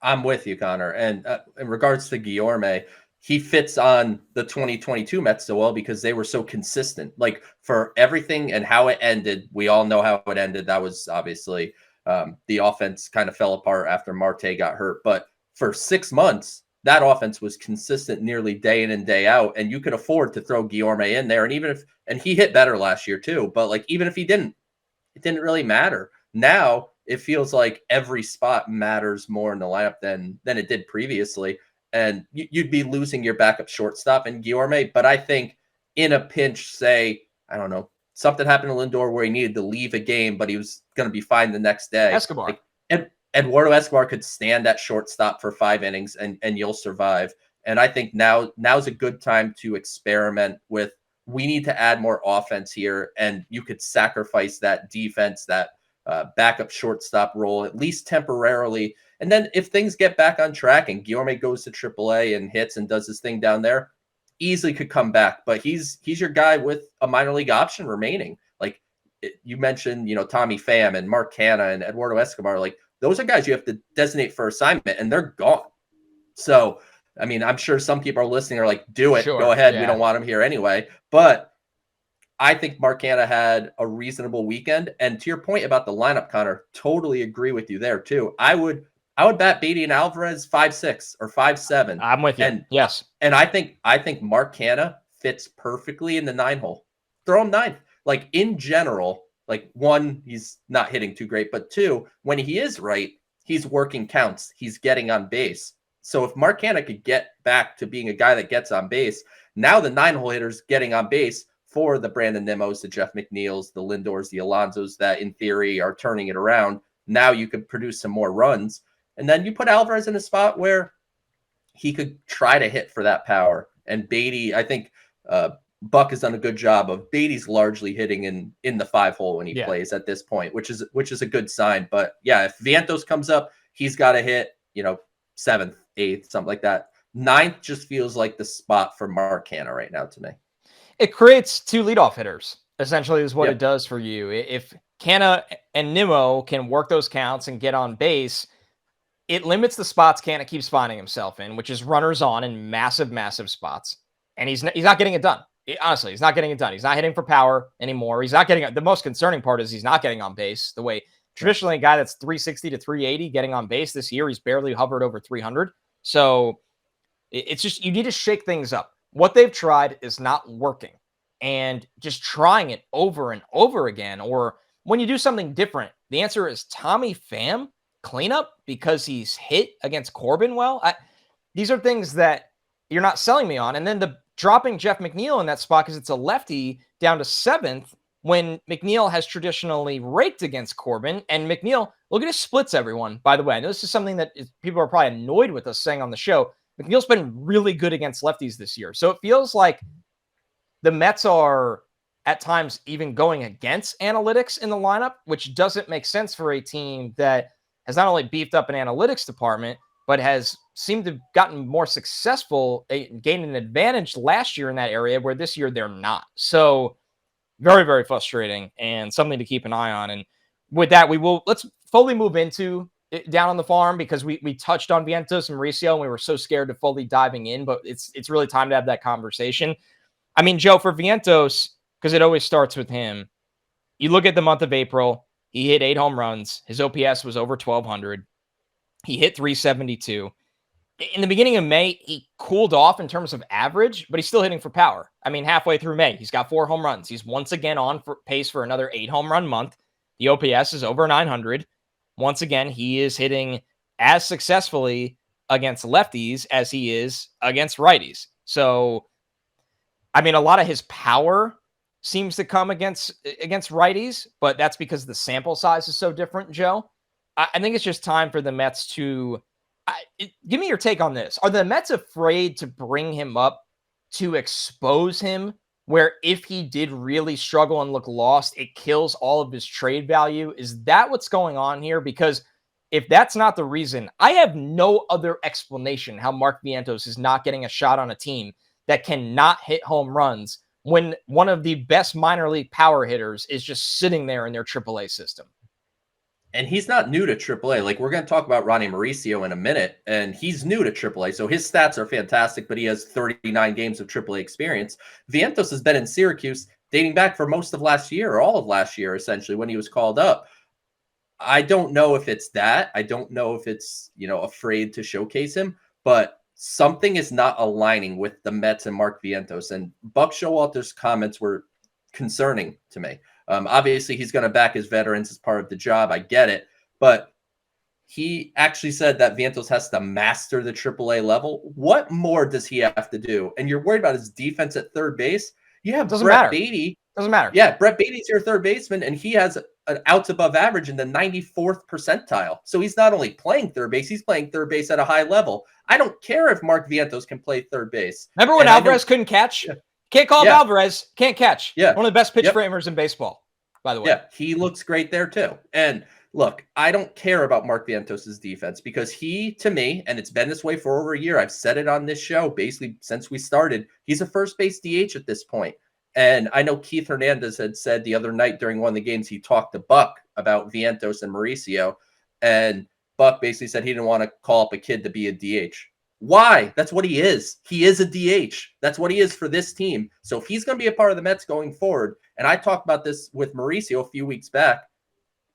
Speaker 2: I'm with you, Connor. And in regards to Guillorme, he fits on the 2022 Mets so well because they were so consistent. Like for everything and how it ended, we all know how it ended. That was obviously the offense kind of fell apart after Marte got hurt. But for 6 months, that offense was consistent nearly day in and day out. And you could afford to throw Guillorme in there. And even if, and he hit better last year too, but like, even if he didn't, it didn't really matter. Now it feels like every spot matters more in the lineup than it did previously. And you'd be losing your backup shortstop in Guillorme. But I think in a pinch, say, I don't know, something happened to Lindor where he needed to leave a game, but he was going to be fine the next day.
Speaker 1: Escobar.
Speaker 2: Like, Eduardo Escobar could stand at shortstop for 5 innings and you'll survive. And I think now's a good time to experiment with, we need to add more offense here. And you could sacrifice that defense, that backup shortstop role, at least temporarily. And then if things get back on track and Guillorme goes to AAA and hits and does his thing down there, easily could come back. But he's your guy with a minor league option remaining. Like you mentioned, Tommy Pham and Mark Canha and Eduardo Escobar, like those are guys you have to designate for assignment and they're gone. So, I mean, I'm sure some people are listening are like, do it, go ahead. Yeah. We don't want him here anyway. But I think Mark Canha had a reasonable weekend. And to your point about the lineup, Connor, totally agree with you there too. I would bat Beatty and Alvarez 5'6" or 5'7".
Speaker 1: I'm with you. And, yes.
Speaker 2: And I think Mark Canha fits perfectly in the 9-hole. Throw him 9th. Like in general, like 1, he's not hitting too great, but 2, when he is right, he's working counts. He's getting on base. So if Mark Canha could get back to being a guy that gets on base, now the 9-hole hitter's getting on base for the Brandon Nimmo's, the Jeff McNeils, the Lindors, the Alonsos that in theory are turning it around. Now you could produce some more runs. And then you put Alvarez in a spot where he could try to hit for that power. And Beatty, I think Buck has done a good job of Beatty's largely hitting in the 5-hole when he plays at this point, which is a good sign. But yeah, if Vientos comes up, he's got to hit, 7th, 8th, something like that. 9th just feels like the spot for Mark Canha right now to me.
Speaker 1: It creates 2 leadoff hitters, essentially, is what it does for you. If Canha and Nimmo can work those counts and get on base, it limits the spots Canha keeps finding himself in, which is runners on in massive, massive spots. And he's not getting it done. Honestly, he's not getting it done. He's not hitting for power anymore. He's not getting, the most concerning part is he's not getting on base the way traditionally a guy that's 360 to 380 getting on base this year, he's barely hovered over 300. So it's just, you need to shake things up. What they've tried is not working, and just trying it over and over again. Or when you do something different, the answer is Tommy Pham cleanup because he's hit against Corbin well. These are things that you're not selling me on. And then the dropping Jeff McNeil in that spot because it's a lefty down to 7th when McNeil has traditionally raked against Corbin. And McNeil, look at his splits, everyone. By the way, I know this is something that people are probably annoyed with us saying on the show. McNeil's been really good against lefties this year. So it feels like the Mets are at times even going against analytics in the lineup, which doesn't make sense for a team that has not only beefed up an analytics department, but has seemed to have gotten more successful, gained an advantage last year in that area where this year they're not. So very, very frustrating and something to keep an eye on. And with that, let's fully move into down on the farm because we touched on Vientos and Mauricio and we were so scared to fully diving in, but it's really time to have that conversation. I mean, Joe, for Vientos, because it always starts with him, you look at the month of April, he hit 8 home runs. His OPS was over 1,200. He hit 372. In the beginning of May, he cooled off in terms of average, but he's still hitting for power. I mean, halfway through May, he's got 4 home runs. He's once again on for pace for another 8 home run month. The OPS is over 900. Once again, he is hitting as successfully against lefties as he is against righties. So, I mean, a lot of his power seems to come against righties, but that's because the sample size is so different, Joe. I think it's just time for the Mets to give me your take on this. Are the Mets afraid to bring him up to expose him, where if he did really struggle and look lost, it kills all of his trade value? Is that what's going on here? Because if that's not the reason, I have no other explanation how Mark Vientos is not getting a shot on a team that cannot hit home runs when one of the best minor league power hitters is just sitting there in their AAA system.
Speaker 2: And he's not new to AAA. Like, we're going to talk about Ronny Mauricio in a minute, and he's new to AAA. So his stats are fantastic, but he has 39 games of AAA experience. Vientos has been in Syracuse dating back for most of last year, or all of last year, essentially, when he was called up. I don't know if it's that. I don't know if it's, afraid to showcase him, but something is not aligning with the Mets and Mark Vientos. And Buck Showalter's comments were concerning to me. Obviously, he's going to back his veterans as part of the job. I get it. But he actually said that Vientos has to master the AAA level. What more does he have to do? And you're worried about his defense at third base? You have Brett Beatty.
Speaker 1: Doesn't matter.
Speaker 2: Yeah, Brett Beatty's your third baseman, and he has an outs above average in the 94th percentile. So he's not only playing third base, he's playing third base at a high level. I don't care if Mark Vientos can play third base.
Speaker 1: Remember when Alvarez couldn't catch? Yeah. Can't call him Alvarez. Can't catch.
Speaker 2: Yeah.
Speaker 1: One of the best pitch framers in baseball, by the way.
Speaker 2: Yeah, he looks great there too. And look, I don't care about Mark Vientos' defense because he, to me, and it's been this way for over a year, I've said it on this show basically since we started, he's a first base DH at this point. And I know Keith Hernandez had said the other night during one of the games, he talked to Buck about Vientos and Mauricio. And Buck basically said he didn't want to call up a kid to be a DH. Why? That's what he is. He is a DH. That's what he is for this team. So if he's going to be a part of the Mets going forward, and I talked about this with Mauricio a few weeks back,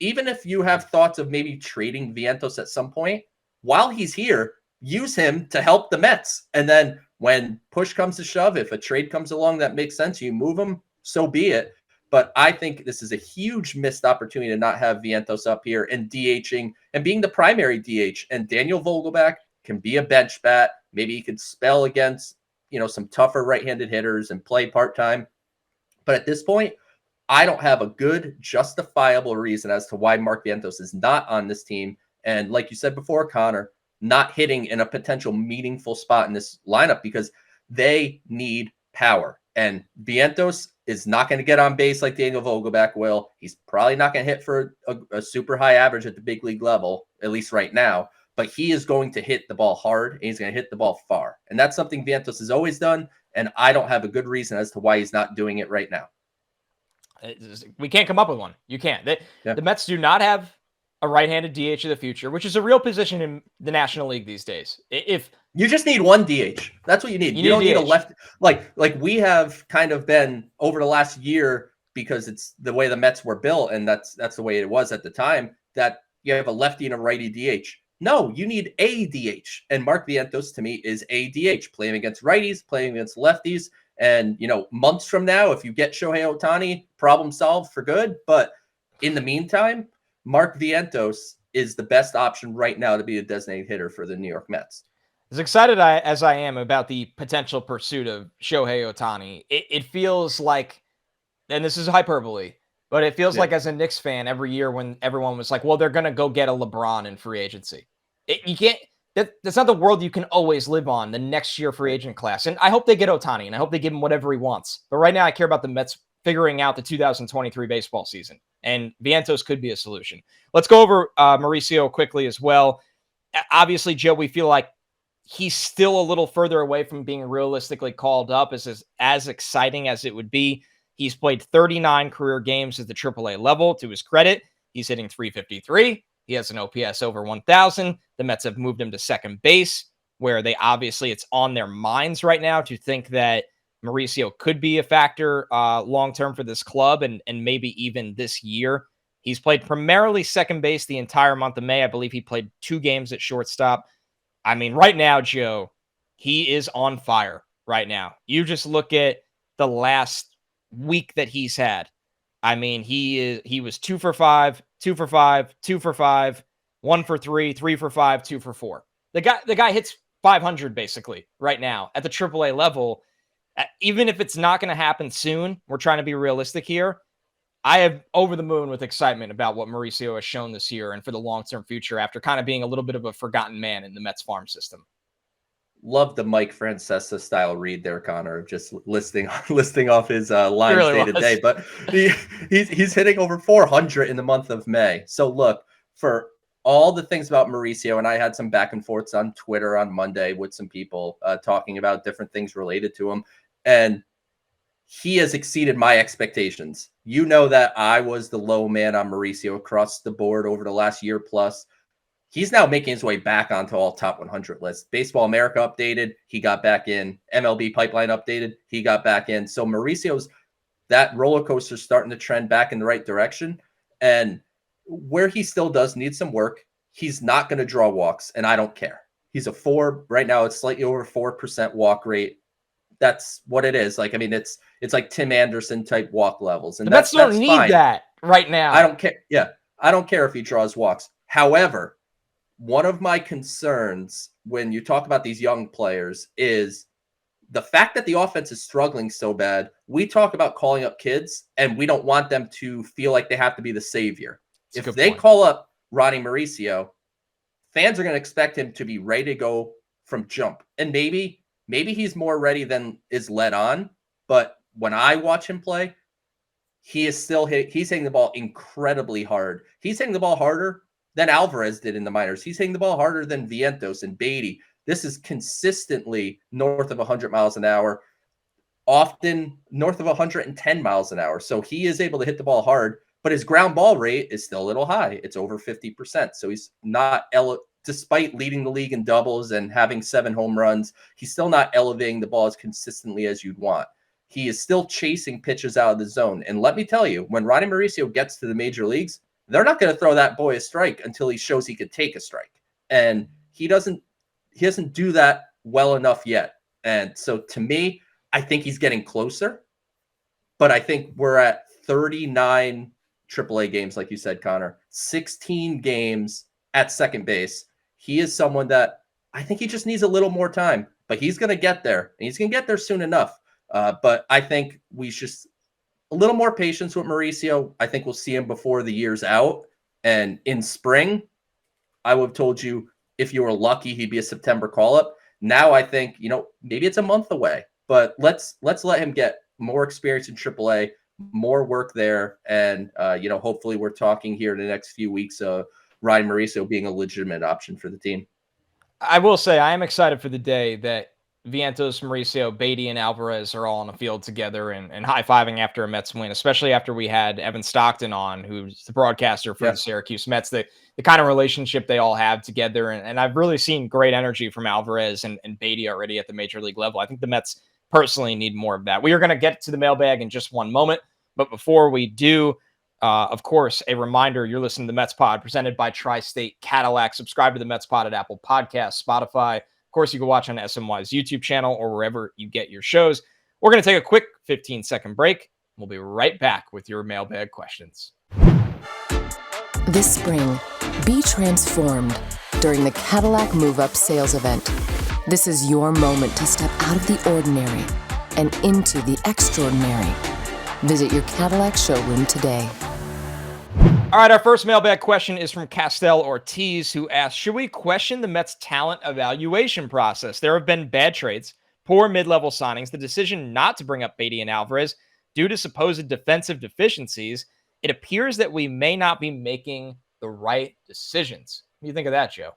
Speaker 2: even if you have thoughts of maybe trading Vientos at some point, while he's here, use him to help the Mets. And then when push comes to shove, if a trade comes along that makes sense, you move him, so be it. But I think this is a huge missed opportunity to not have Vientos up here and DHing and being the primary DH. And Daniel Vogelback can be a bench bat. Maybe he could spell against, some tougher right-handed hitters and play part-time. But at this point, I don't have a good justifiable reason as to why Mark Vientos is not on this team. And like you said before, Connor, not hitting in a potential meaningful spot in this lineup because they need power. And Vientos is not going to get on base like Daniel Vogelback will. He's probably not going to hit for a super high average at the big league level, at least right now. But he is going to hit the ball hard, and he's going to hit the ball far. And that's something Vientos has always done, and I don't have a good reason as to why he's not doing it right now.
Speaker 1: We can't come up with one. You can't. The Mets do not have a right-handed DH of the future, which is a real position in the National League these days. If
Speaker 2: you just need one DH, that's what you need. You don't need a left. Like we have kind of been over the last year because it's the way the Mets were built, and that's the way it was at the time. That you have a lefty and a righty DH. No, you need a DH, and Mark Vientos to me is a DH, playing against righties, playing against lefties. And, months from now, if you get Shohei Ohtani, problem solved for good. But in the meantime, Mark Vientos is the best option right now to be a designated hitter for the New York Mets.
Speaker 1: As excited as I am about the potential pursuit of Shohei Ohtani, it feels like, and this is hyperbole, but it feels like as a Knicks fan every year when everyone was like, well, they're going to go get a LeBron in free agency. You can't. That's not the world you can always live on, the next year free agent class. And I hope they get Ohtani, and I hope they give him whatever he wants. But right now, I care about the Mets figuring out the 2023 baseball season. And Vientos could be a solution. Let's go over Mauricio quickly as well. Obviously, Joe, we feel like he's still a little further away from being realistically called up as exciting as it would be. He's played 39 career games at the AAA level. To his credit, he's hitting .353. He has an OPS over 1,000. The Mets have moved him to second base, where it's on their minds right now to think that Mauricio could be a factor long-term for this club and maybe even this year. He's played primarily second base the entire month of May. I believe he played 2 games at shortstop. I mean, right now, Joe, he is on fire right now. You just look at the last week that he's had. I mean, he was 2 for 5, 2 for 5, 2 for 5, 1 for 3, 3 for 5, 2 for 4. The guy hits 500 basically right now at the AAA level. Even if it's not going to happen soon, we're trying to be realistic here. I am over the moon with excitement about what Mauricio has shown this year and for the long-term future after kind of being a little bit of a forgotten man in the Mets farm system.
Speaker 2: Love the Mike Francesa style read there, Connor, just listing off his lines day to day. But he's hitting over 400 in the month of May. So look, for all the things about Mauricio, and I had some back and forths on Twitter on Monday with some people talking about different things related to him. And he has exceeded my expectations. You know that I was the low man on Mauricio across the board over the last year plus. He's now making his way back onto all top 100 lists. Baseball America updated, he got back in. MLB Pipeline updated, he got back in. So Mauricio's, that roller coaster starting to trend back in the right direction. And where he still does need some work, he's not going to draw walks, and I don't care. He's a 4 right now. It's slightly over 4% walk rate. That's what it is. Like, I mean, it's like Tim Anderson type walk levels, and
Speaker 1: The Mets don't need
Speaker 2: fine.
Speaker 1: that right now.
Speaker 2: I don't care. Yeah, I don't care if he draws walks. However, one of my concerns when you talk about these young players is the fact that the offense is struggling so bad. We talk about calling up kids, and we don't want them to feel like they have to be the savior. If they call up Ronny Mauricio, fans are going to expect him to be ready to go from jump. And maybe he's more ready than is led on. But when I watch him play, he is still he's hitting the ball incredibly hard. He's hitting the ball harder than Alvarez did in the minors. He's hitting the ball harder than Vientos and Beatty. This is consistently north of 100 miles an hour, often north of 110 miles an hour. So he is able to hit the ball hard, but his ground ball rate is still a little high. It's over 50%. So he's not, despite leading the league in doubles and having 7 home runs, he's still not elevating the ball as consistently as you'd want. He is still chasing pitches out of the zone. And let me tell you, when Ronny Mauricio gets to the major leagues, they're not going to throw that boy a strike until he shows he could take a strike. And he doesn't do that well enough yet. And so to me, I think he's getting closer, but I think we're at 39 AAA games, like you said, Connor, 16 games at second base. He is someone that I think he just needs a little more time, but he's going to get there, and he's going to get there soon enough. But I think we should a little more patience with Mauricio. I think we'll see him before the year's out. And in spring, I would have told you if you were lucky, he'd be a September call-up. Now I think, maybe it's a month away, but let's let him get more experience in AAA, more work there. And, hopefully we're talking here in the next few weeks of Ronny Mauricio being a legitimate option for the team.
Speaker 1: I will say I am excited for the day that Vientos, Mauricio, Beatty, and Alvarez are all on the field together and high-fiving after a Mets win, especially after we had Evan Stockton on, who's the broadcaster for the Syracuse Mets, the kind of relationship they all have together. And I've really seen great energy from Alvarez and Beatty already at the major league level. I think the Mets personally need more of that. We are going to get to the mailbag in just one moment, but before we do, of course, a reminder, you're listening to the Mets Pod presented by Tri-State Cadillac. Subscribe to the Mets Pod at Apple Podcasts, Spotify. Of course, you can watch on SNY's YouTube channel or wherever you get your shows. We're going to take a quick 15-second break. We'll be right back with your mailbag questions.
Speaker 3: This spring, be transformed during the Cadillac Move Up sales event. This is your moment to step out of the ordinary and into the extraordinary. Visit your Cadillac showroom today.
Speaker 1: All right, our first mailbag question is from Castel Ortiz, who asks, should we question the Mets' talent evaluation process? There have been bad trades, poor mid-level signings, the decision not to bring up Beatty and Alvarez due to supposed defensive deficiencies. It appears that we may not be making the right decisions. What do you think of that, Joe?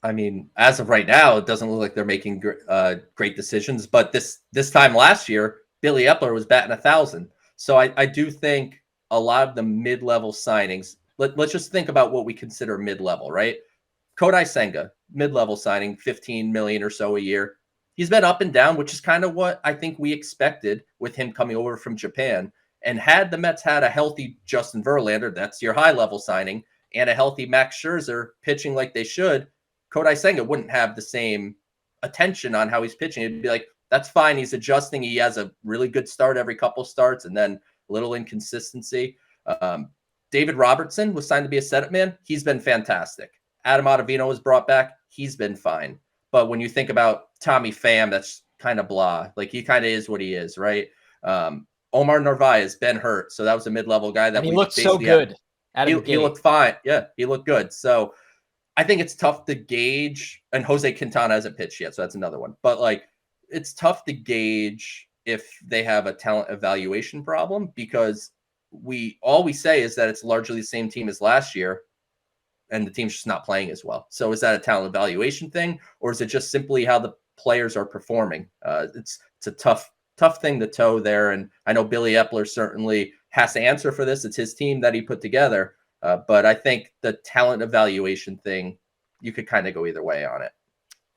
Speaker 2: I mean, as of right now, it doesn't look like they're making great decisions. But this time last year, Billy Epler was batting 1,000. So I do think a lot of the mid-level signings, let's just think about what we consider mid-level, right? Kodai Senga, mid-level signing, $15 million or so a year. He's been up and down, which is kind of what I think we expected with him coming over from Japan. And had the Mets had a healthy Justin Verlander, that's your high-level signing, and a healthy Max Scherzer pitching like they should, Kodai Senga wouldn't have the same attention on how he's pitching. It'd be like, that's fine. He's adjusting. He has a really good start every couple starts and then a little inconsistency. David Robertson was signed to be a setup man. He's been fantastic. Adam Ottavino was brought back. He's been fine. But when you think about Tommy Pham, that's kind of blah. Like, he kind of is what he is, right? Omar Narvaez been hurt. So that was a mid-level guy that
Speaker 1: he looked so good.
Speaker 2: He looked fine. Yeah, he looked good. So I think it's tough to gauge. And Jose Quintana hasn't pitched yet. So that's another one. But it's tough to gauge if they have a talent evaluation problem, because all we say is that it's largely the same team as last year and the team's just not playing as well. So is that a talent evaluation thing, or is it just simply how the players are performing? It's a tough tough thing to toe there. And I know Billy Epler certainly has to answer for this. It's his team that he put together. But I think the talent evaluation thing, you could kind of go either way on it.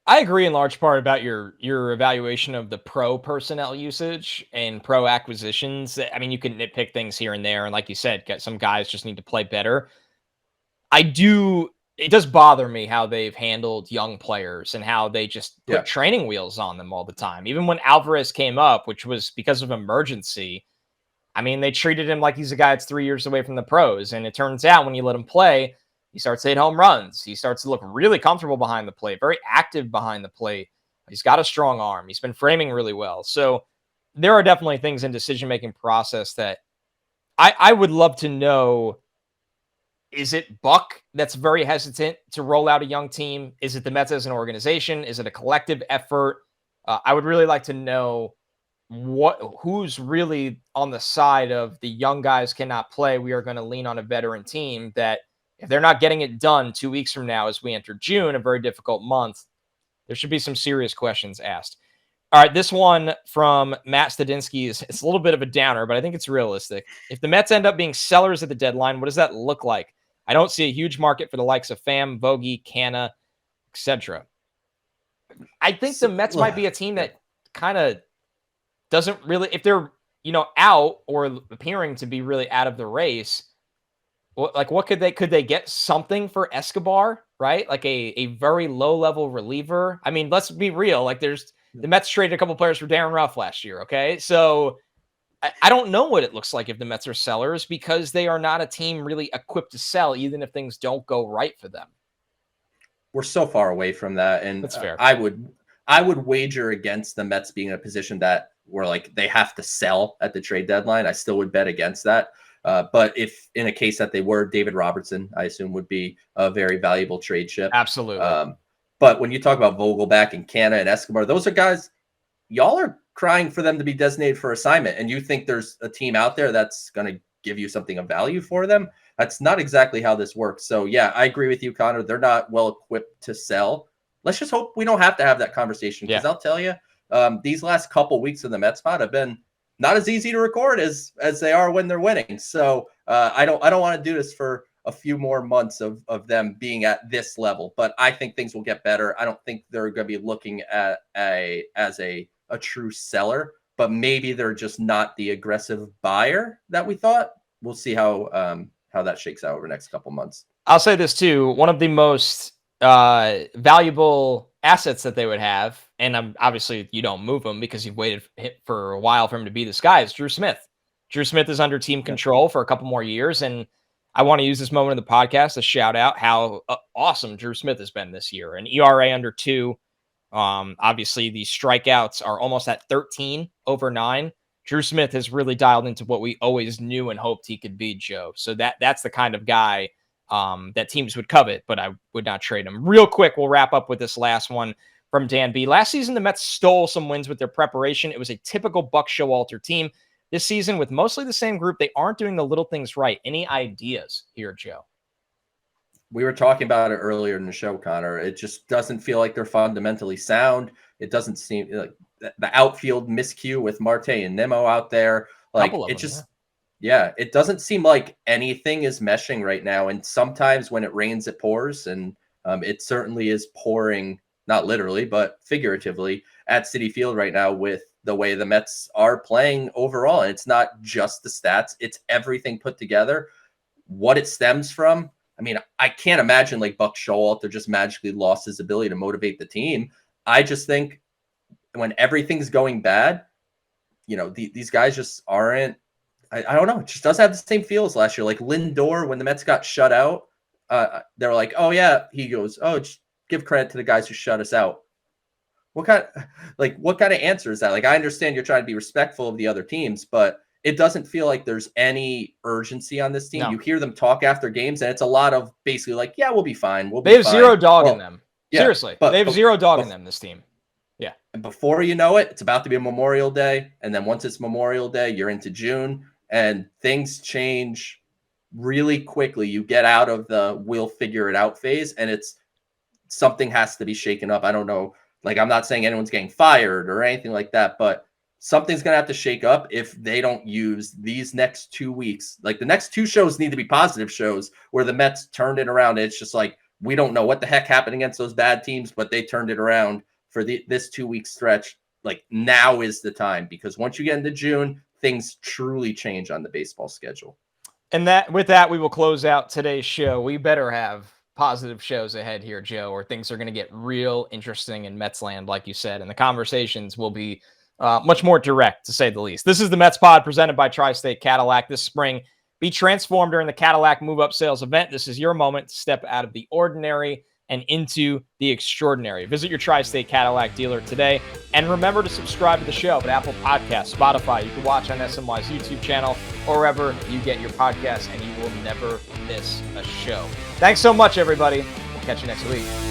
Speaker 1: I agree in large part about your evaluation of the pro personnel usage and pro acquisitions. I mean, you can nitpick things here and there. And like you said, some guys just need to play better. It does bother me how they've handled young players and how they just put training wheels on them all the time. Even when Alvarez came up, which was because of emergency, I mean, they treated him like he's a guy that's 3 years away from the pros. And it turns out when you let him play, he starts hitting home runs. He starts to look really comfortable behind the plate, very active behind the plate. He's got a strong arm. He's been framing really well. So there are definitely things in decision-making process that I would love to know. Is it Buck that's very hesitant to roll out a young team? Is it the Mets as an organization? Is it a collective effort? I would really like to know who's really on the side of the young guys cannot play. We are going to lean on a veteran team that if they're not getting it done 2 weeks from now as we enter June, a very difficult month, there should be some serious questions asked. All right, this one from Matt Stadinsky it's a little bit of a downer, but I think it's realistic. If the Mets end up being sellers at the deadline, what does that look like? I don't see a huge market for the likes of Pham, Vogie, Canna, etc. I think the Mets might be a team that kind of doesn't really, if they're, out or appearing to be really out of the race, what could they get something for Escobar, right? Like a very low level reliever. I mean, let's be real. Like the Mets traded a couple players for Darren Ruff last year. Okay. So I don't know what it looks like if the Mets are sellers because they are not a team really equipped to sell, even if things don't go right for them.
Speaker 2: We're so far away from that. And
Speaker 1: that's fair.
Speaker 2: I would wager against the Mets being in a position that where like they have to sell at the trade deadline. I still would bet against that. But if in a case that they were, David Robertson, I assume would be a very valuable trade chip.
Speaker 1: Absolutely.
Speaker 2: But when you talk about Vogelback and Canna and Escobar, those are guys, y'all are crying for them to be designated for assignment. And you think there's a team out there that's going to give you something of value for them. That's not exactly how this works. So yeah, I agree with you, Connor. They're not well equipped to sell. Let's just hope we don't have to have that conversation. Because I'll tell you, these last couple weeks in the Mets spot have been not as easy to record as they are when they're winning. So I don't want to do this for a few more months of them being at this level, but I think things will get better. I don't think they're going to be looking at as a true seller, but maybe they're just not the aggressive buyer that we thought. We'll see how that shakes out over the next couple months.
Speaker 1: I'll say this too. One of the most valuable assets that they would have, and obviously you don't move him because you've waited for a while for him to be this guy, is Drew Smith. Drew Smith is under team control for a couple more years, and I want to use this moment in the podcast to shout out how awesome Drew Smith has been this year. An ERA under 2. Obviously, these strikeouts are almost at 13 over 9. Drew Smith has really dialed into what we always knew and hoped he could be, Joe. So that's the kind of guy that teams would covet, but I would not trade him. Real quick, we'll wrap up with this last one from Dan B. Last season, the Mets stole some wins with their preparation. It was a typical Buck Showalter team. This season, with mostly the same group, they aren't doing the little things right. Any ideas here, Joe?
Speaker 2: We were talking about it earlier in the show, Connor. It just doesn't feel like they're fundamentally sound. It doesn't seem like the outfield miscue with Marte and Nimmo out there. Like it doesn't seem like anything is meshing right now. And sometimes when it rains, it pours. And it certainly is pouring, not literally, but figuratively at Citi Field right now with the way the Mets are playing overall. And it's not just the stats, it's everything put together. What it stems from, I mean, I can't imagine like Buck Showalter just magically lost his ability to motivate the team. I just think when everything's going bad, these guys just aren't, I don't know, it just doesn't have the same feel as last year. Like Lindor, when the Mets got shut out, they're like, oh yeah, he goes, oh, just give credit to the guys who shut us out. What kind of answer is that? Like, I understand you're trying to be respectful of the other teams, but it doesn't feel like there's any urgency on this team. No. You hear them talk after games, and it's a lot of basically like, yeah, we'll be fine.
Speaker 1: They have zero dog in them. Yeah, seriously, they have zero dog in them, this team. Yeah.
Speaker 2: And before you know it, it's about to be a Memorial Day. And then once it's Memorial Day, you're into June, and things change really quickly. You get out of the we'll figure it out phase, and it's something has to be shaken up. I don't know. Like, I'm not saying anyone's getting fired or anything like that, but something's going to have to shake up if they don't use these next 2 weeks. Like the next 2 shows need to be positive shows where the Mets turned it around. It's just like, we don't know what the heck happened against those bad teams, but they turned it around for this 2-week stretch. Like now is the time, because once you get into June, things truly change on the baseball schedule.
Speaker 1: And with that, we will close out today's show. We better have positive shows ahead here, Joe, or things are going to get real interesting in Mets land, like you said, and the conversations will be much more direct, to say the least. This is the Mets Pod presented by Tri-State Cadillac. This spring, be transformed during the Cadillac move-up sales event. This is your moment to step out of the ordinary and into the extraordinary. Visit your Tri-State Cadillac dealer today. And remember to subscribe to the show at Apple Podcasts, Spotify. You can watch on SNY's YouTube channel or wherever you get your podcasts, and you will never miss a show. Thanks so much, everybody. We'll catch you next week.